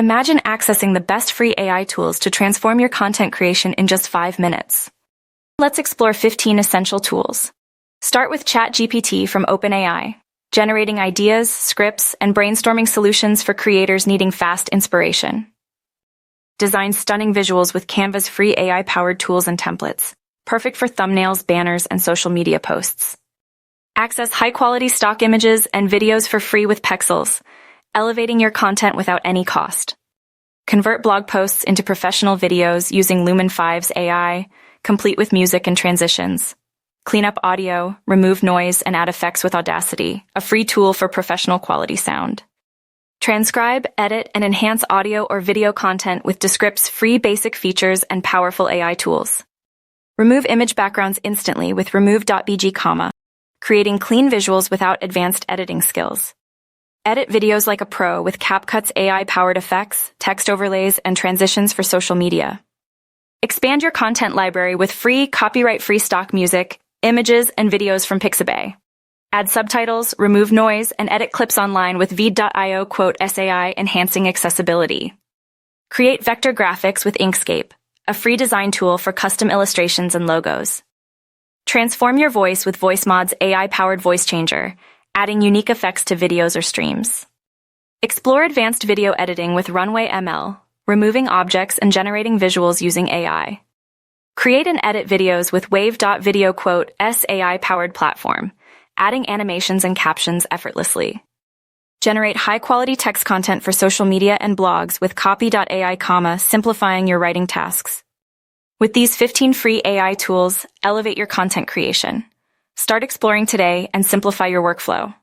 Imagine accessing the best free AI tools to transform your content creation in just 5 minutes. Let's explore 15 essential tools. Start with ChatGPT from OpenAI, generating ideas, scripts, and brainstorming solutions for creators needing fast inspiration. Design stunning visuals with Canva's free AI-powered tools and templates, perfect for thumbnails, banners, and social media posts. Access high-quality stock images and videos for free with Pexels, elevating your content without any cost. Convert blog posts into professional videos using Lumen 5's AI, complete with music and transitions. Clean up audio, remove noise, and add effects with Audacity, a free tool for professional quality sound. Transcribe, edit, and enhance audio or video content with Descript's free basic features and powerful AI tools. Remove image backgrounds instantly with remove.bg, creating clean visuals without advanced editing skills. Edit videos like a pro with CapCut's AI-powered effects, text overlays, and transitions for social media. Expand your content library with free, copyright-free stock music, images, and videos from Pixabay. Add subtitles, remove noise, and edit clips online with Veed.io SAI, enhancing accessibility. Create vector graphics with Inkscape, a free design tool for custom illustrations and logos. Transform your voice with VoiceMod's AI-powered voice changer, adding unique effects to videos or streams. Explore advanced video editing with Runway ML, removing objects and generating visuals using AI. Create and edit videos with Wave.video AI-powered platform, adding animations and captions effortlessly. Generate high-quality text content for social media and blogs with Copy.ai, simplifying your writing tasks. With these 15 free AI tools, elevate your content creation. Start exploring today and simplify your workflow.